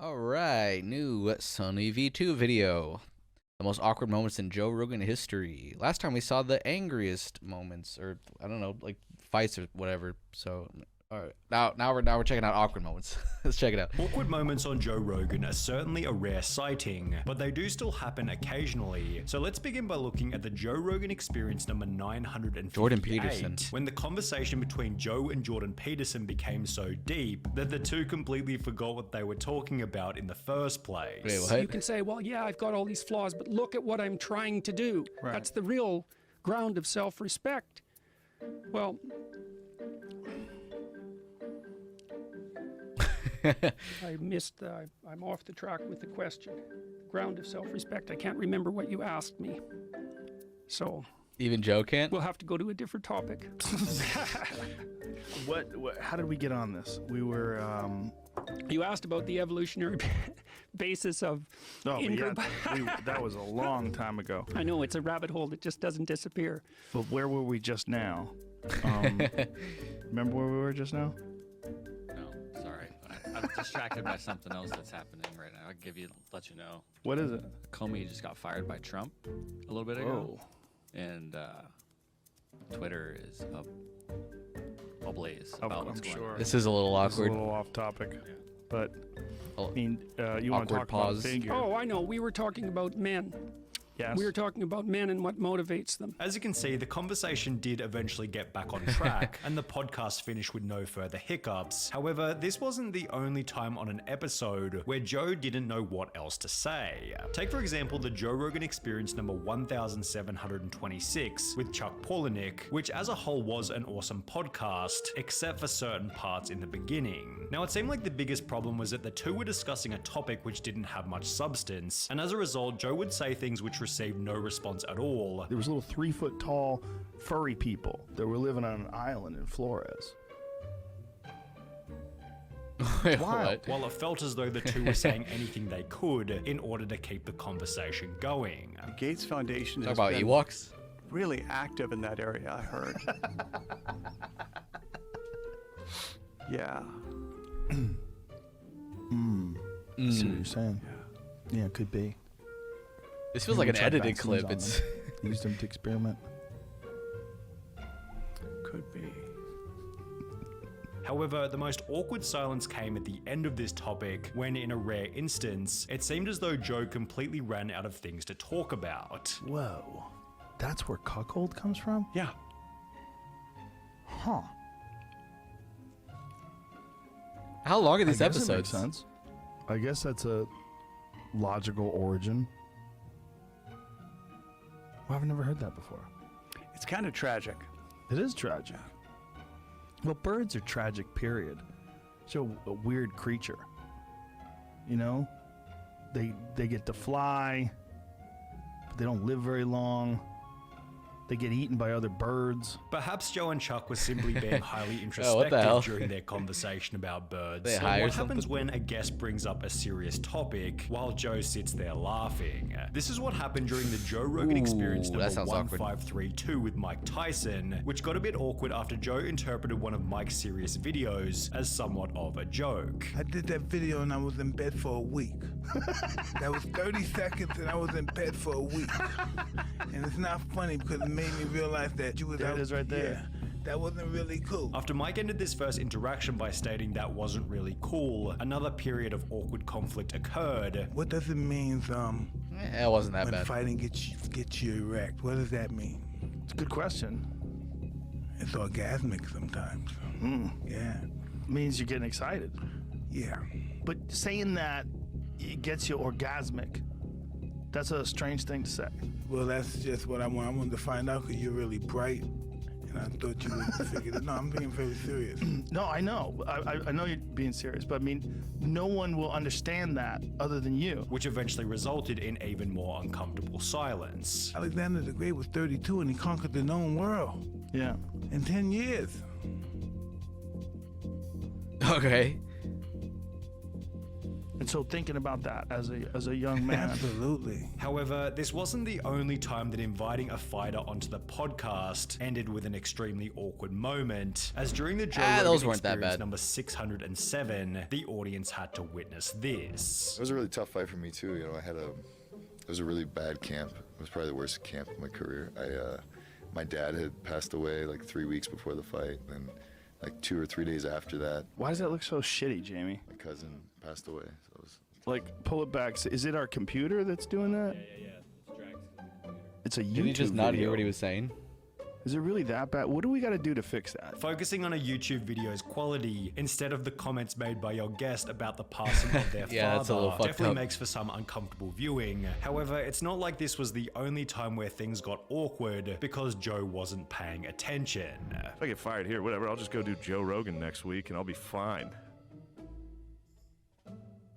Alright, new SunnyV2 video. The most awkward moments in Joe Rogan history. Last time we saw the angriest moments, or I don't know, like fights or whatever. So, alright, now we're checking out awkward moments. Let's check it out. Awkward moments on Joe Rogan are certainly a rare sighting, but they do still happen occasionally. So let's begin by looking at the Joe Rogan experience number 958. Jordan Peterson. When the conversation between Joe and Jordan Peterson became so deep that the two completely forgot what they were talking about in the first place. Wait, what? You can say, well, yeah, I've got all these flaws, but look at what I'm trying to do. Right. That's the real ground of self-respect. Well, I'm off the track with the question. Ground of self-respect. I can't remember what you asked me. So Even Joe can't? we'll have to go to a different topic. What? How did we get on this? We were. You asked about the evolutionary basis of Oh, but in-group. that was a long time ago. I know, it's a rabbit hole that just doesn't disappear. But where were we just now? Remember where we were just now? No, sorry. I'm distracted by something else that's happening right now. Let you know. What is it? Comey just got fired by Trump a little bit ago. And Twitter is ablaze about what's going on. This is a little This is a awkward. little off topic, but Oh, I mean, you want to awkward talk pause. about figure? Oh, I know. We were talking about men. Yes. We were talking about men and what motivates them. As you can see, the conversation did eventually get back on track, and the podcast finished with no further hiccups. However, this wasn't the only time on an episode where Joe didn't know what else to say. Take, for example, the Joe Rogan Experience number 1726 with Chuck Palahniuk, which as a whole was an awesome podcast, except for certain parts in the beginning. Now, it seemed like the biggest problem was that the two were discussing a topic which didn't have much substance, and as a result, Joe would say things which received no response at all. There was little 3-foot tall furry people that were living on an island in Flores. Wait, Wow. what? While it felt as though the two were saying anything they could in order to keep the conversation going. The Gates Foundation Talk has about been Ewoks? really active in that area, I heard. Yeah. See what you're saying? Yeah, it could be. This feels like an Tried edited vaccines clip. on It's them. Used them to experiment. Could be. However, the most awkward silence came at the end of this topic when, in a rare instance, it seemed as though Joe completely ran out of things to talk about. Whoa. That's where cuckold comes from? Yeah. Huh. how long are these I guess it makes episodes? sense. I guess that's a logical origin. Well, I've never heard that before. It's kind of tragic. It is tragic. Well, birds are tragic, period. So a weird creature. You know? They get to fly, but they don't live very long. They get eaten by other birds. Perhaps Joe and Chuck were simply being highly Oh, what the hell? introspective during their conversation about birds. They So hire what happens something? when a guest brings up a serious topic while Joe sits there laughing? This is what happened during the Joe Rogan Experience Ooh, number that sounds awkward. 1532 with Mike Tyson, which got a bit awkward after Joe interpreted one of Mike's serious videos as somewhat of a joke. I did that video and I was in bed for a week. That was 30 seconds and I was in bed for a week. And it's not funny because it made me realize that you was There it out. is right there. Yeah, that wasn't really cool. After Mike ended this first interaction by stating that wasn't really cool, another period of awkward conflict occurred. What does it mean, It wasn't that when bad. fighting gets you erect? What does that mean? It's a good question. It's orgasmic sometimes. Yeah, Means you're getting excited. yeah. But saying that it gets you orgasmic, that's a strange thing to say. Well, that's just what I want. I wanted to find out because you're really bright. And I thought you would figure it. No, I'm being very serious. No, I know. I know you're being serious, but I mean, no one will understand that other than you. Which eventually resulted in even more uncomfortable silence. Alexander the Great was 32 and he conquered the known world Yeah. in 10 years. Okay. And so thinking about that as a young man. Absolutely. However, this wasn't the only time that inviting a fighter onto the podcast ended with an extremely awkward moment, as during the Joe Rogan those weren't that Experience bad. number 607, the audience had to witness this. It was a really tough fight for me too. You know, it was a really bad camp. It was probably the worst camp of my career. My dad had passed away like 3 weeks before the fight, and like 2 or 3 days after that, Why does that look so shitty, Jamie? my cousin passed away. So it was Like, pull it back. So is it our computer that's doing that? It's a YouTube Did he just not video. hear what he was saying? Is it really that bad? What do we got to do to fix that? Focusing on a YouTube video's quality instead of the comments made by your guest about the passing of their Yeah, that's a little father fucked definitely up. makes for some uncomfortable viewing. However, it's not like this was the only time where things got awkward because Joe wasn't paying attention. If I get fired here, whatever, I'll just go do Joe Rogan next week and I'll be fine.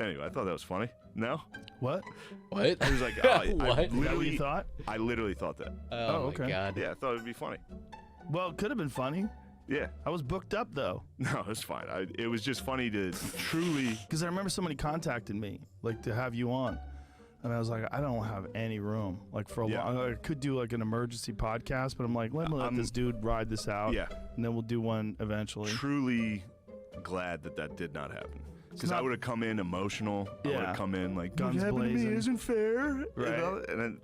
Anyway, I thought that was funny. No? What? What? I was like, oh, I What? Is that what literally you thought? I literally thought that. Oh, okay. my God. Yeah, I thought it'd be funny. Well, it could have been funny. Yeah. I was booked up though, No, it's fine. It was just funny to truly. because I remember somebody contacted me like to have you on, and I was like, I don't have any room. Like for a Yeah. long, I could do like an emergency podcast, but I'm like, let me let this dude ride this out. Yeah. And then we'll do one eventually. Truly glad that did not happen. Because I not- would have come in emotional. I would Yeah. have come in like, Guns what happened to me blazing. isn't fair. Right. You know?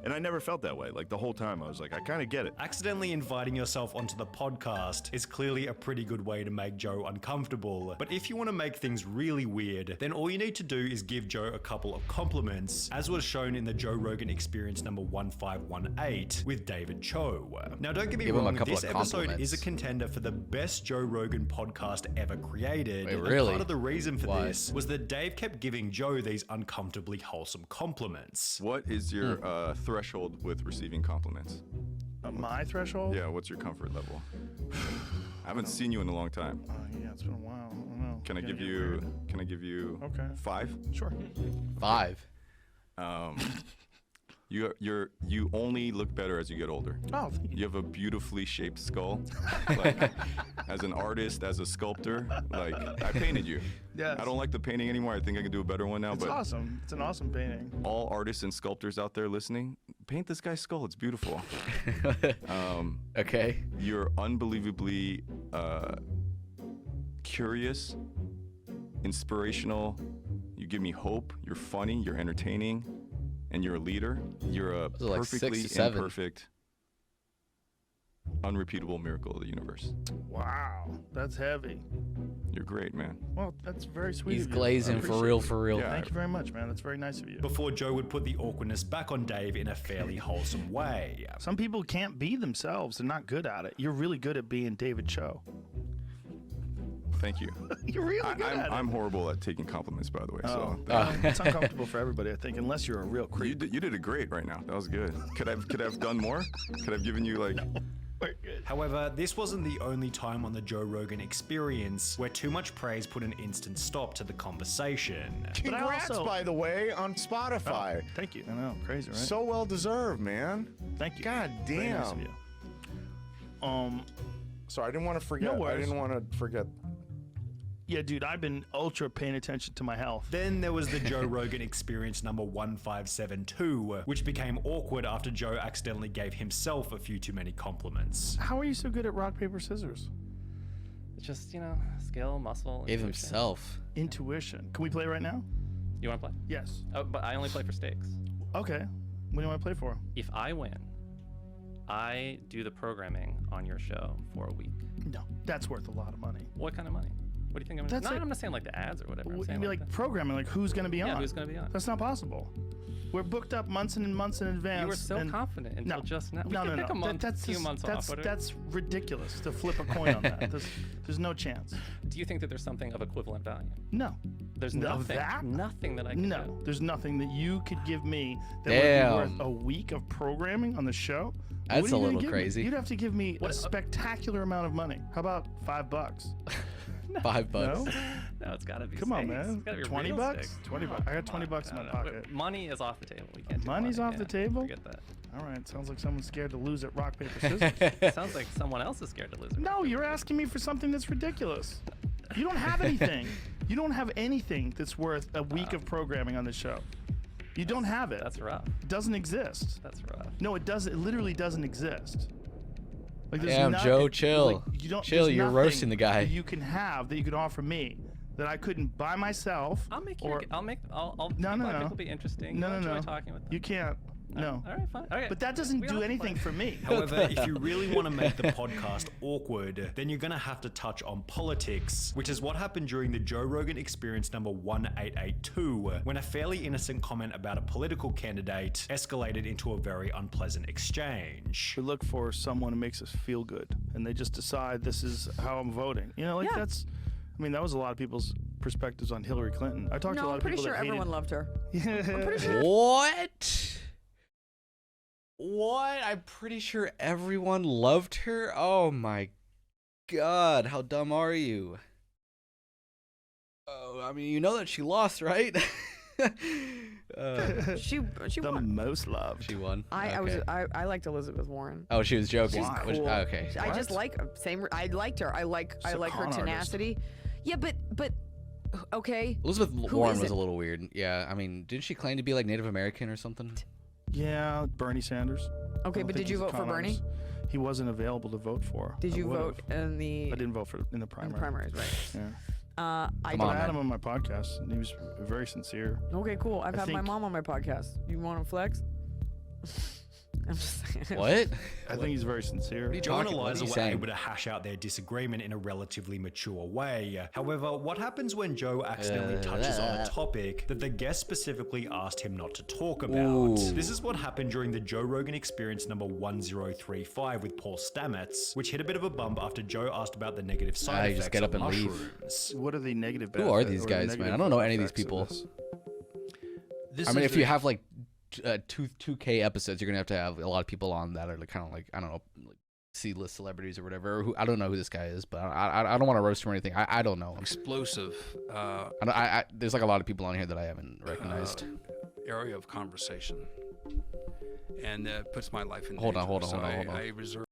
And I never felt that way. Like the whole time, I was like, I kind of get it. Accidentally inviting yourself onto the podcast is clearly a pretty good way to make Joe uncomfortable. But if you want to make things really weird, then all you need to do is give Joe a couple of compliments, as was shown in the Joe Rogan Experience number 1518 with David Cho. Now, don't get me Give him a wrong, couple this of episode compliments. is a contender for the best Joe Rogan podcast ever created. Wait, And really? part of the reason for Why? this was that Dave kept giving Joe these uncomfortably wholesome compliments. What is your threshold with receiving compliments? My threshold? Yeah, what's your comfort level? I haven't seen you in a long time. Yeah, it's been a while. I don't know. Can I Gonna give get you? weird. Can I give you? Okay. 5? Sure. 5. You only look better as you get older. Oh, thank you. You have a beautifully shaped skull. Like, as an artist, as a sculptor, like I painted you. Yes. I don't like the painting anymore. I think I can do a better one now. It's but awesome. It's an awesome painting. all artists and sculptors out there listening, paint this guy's skull. It's beautiful. Okay. You're unbelievably curious, inspirational. You give me hope. You're funny. You're entertaining, and you're a leader. You're a Those are like 6 perfectly to 7. imperfect, unrepeatable miracle of the universe. Wow, that's heavy. You're great, man. Well, that's very sweet He's of you. glazing I for appreciate real, it. for real. Yeah. Thank you very much, man. That's very nice of you. Before Joe would put the awkwardness back on Dave in a fairly wholesome way. Some people can't be themselves. They're not good at it. You're really good at being David Cho. Thank you. You're really good at I'm horrible at taking compliments, by the way. So It's uncomfortable for everybody, I think, unless you're a real you creep. did it great right now. That was good. Could I have done more? Could I have given you like? However, this wasn't the only time on the Joe Rogan Experience where too much praise put an instant stop to the conversation. Congrats, also- by the way, on Spotify. Thank you. I know, crazy, right? So well deserved, man. Thank you. God Very nice of damn. you. Sorry, I didn't want to forget. No I worries. didn't want to forget. Yeah, dude, I've been ultra paying attention to my health. Then there was the Joe Rogan Experience number 1572, which became awkward after Joe accidentally gave himself a few too many compliments. How are you so good at rock, paper, scissors? It's just, skill, muscle. Gave intuition. himself. Intuition. Can we play right now? You want to play? Yes. Oh, but I only play for stakes. Okay. What do you want to play for? If I win, I do the programming on your show for a week. No, that's worth a lot of money. What kind of money? What do you think I'm That's gonna? it. I'm not saying like the ads or whatever. I'm It'd saying be like the- programming, like who's going to be on. Yeah, who's gonna be on? That's not possible. We're booked up months and months in advance. You were so and confident until no, just now. We No, could no, pick no. a month, that's few just- months that's, off. that's ridiculous to flip a coin on that. There's no chance. Do you think that there's something of equivalent value? No. There's Of nothing. that? Nothing that I can No, do. there's nothing that you could give me that Damn. would be worth a week of programming on the show. That's What are a you gonna little give me? crazy. You'd have to give me What- a spectacular amount of money. How about $5? $5. No? No, it's gotta be. Come on, stakes. man. It's gotta be 20 real bucks? stakes. 20 bucks. I got 20 bucks in my No, pocket. Money is off the table. We can't do Money's money. off the Yeah, table? Forget that. All right, sounds like someone's scared to lose at rock, paper, scissors. Sounds like someone else is scared to lose it. No, you're asking me for something that's ridiculous. You don't have anything. You don't have anything that's worth a week of programming on this show. You don't have it. That's rough. It doesn't exist. That's rough. No, it doesn't. It literally doesn't exist. Like, there's Damn, Joe, chill. Like, you don't, Chill, there's you're nothing roasting the guy. that you can have that you can offer me that I couldn't buy myself. I'll make or, you. I'll. No, no, no. It'll be interesting. No, I'll no, enjoy no. talking with them. You can't. No. All right, fine. Okay. But that doesn't We do don't have to anything play. for me. However, if you really want to make the podcast awkward, then you're going to have to touch on politics, which is what happened during the Joe Rogan Experience number 1882, when a fairly innocent comment about a political candidate escalated into a very unpleasant exchange. We look for someone who makes us feel good, and they just decide this is how I'm voting. You know, like that's. I mean, that was a lot of people's perspectives on Hillary Clinton. I talked to a lot I'm of pretty people sure that hated. everyone loved her. I'm pretty sure. What? What? I'm pretty sure everyone loved her? Oh my god, how dumb are you? Oh, I mean, you know that she lost, right? She the won. most loved. She won. I liked Elizabeth Warren. Oh, she was joking. She's Which- cool. okay. I just like I liked her. I like her con artist. tenacity. Yeah, but okay. Elizabeth Who Warren is was it? a little weird. Yeah, I mean, didn't she claim to be like Native American or something? Yeah, Bernie Sanders. I Okay, don't but think did you he's a vote for con Bernie? artist. He wasn't available to vote for. Did I you would've. vote in the? I didn't vote for in the in the primary. primaries, right? Yeah. I Come did. on, I had man. him on my podcast, and he was very sincere. Okay, cool. I've I had my think- mom on my podcast. You want to flex? I'm just saying. What? I think he's very sincere. Joe and What are Eliza you were saying? able to hash out their disagreement in a relatively mature way. However, what happens when Joe accidentally touches on a topic that the guest specifically asked him not to talk about? Ooh. This is what happened during the Joe Rogan Experience number 1035 with Paul Stamets, which hit a bit of a bump after Joe asked about the negative side you effects just get of up and leave. mushrooms. What are the negative? Who are benefit- these or the guys, man? I negative don't know any of these effects people. this? I mean, if you have like 2K episodes, you're gonna have a lot of people on that are like, kind of like, I don't know, like C-list celebrities or whatever. Who I don't know who this guy is, but I don't want to roast him or anything. I don't know him. Explosive There's like a lot of people on here that I haven't recognized. area of conversation, and puts my life in Hold danger. on, hold on, So hold on, hold on. I reserve.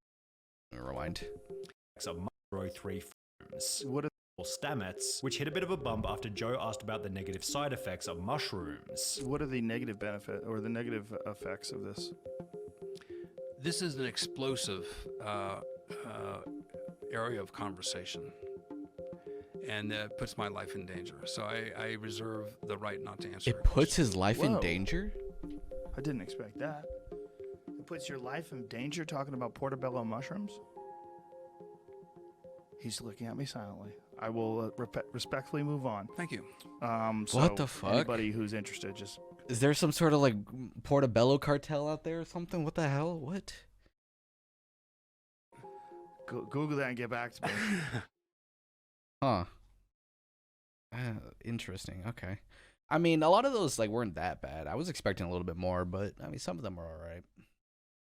Rewind. Of 1035. What are Paul Stamets, which hit a bit of a bump after Joe asked about the negative side effects of mushrooms. What are the negative benefit or the negative effects of this? This is an explosive area of conversation, and puts my life in danger. So I reserve the right not to answer. It puts his life in Whoa. danger? I didn't expect that. It puts your life in danger talking about portobello mushrooms? He's looking at me silently. I will respectfully move on. Thank you. So What the fuck? Anybody who's interested, just Is there some sort of like portobello cartel out there or something? What the hell? What? Google that and get back to me. Huh. Interesting. Okay. I mean, a lot of those like weren't that bad. I was expecting a little bit more, but I mean, some of them were all right.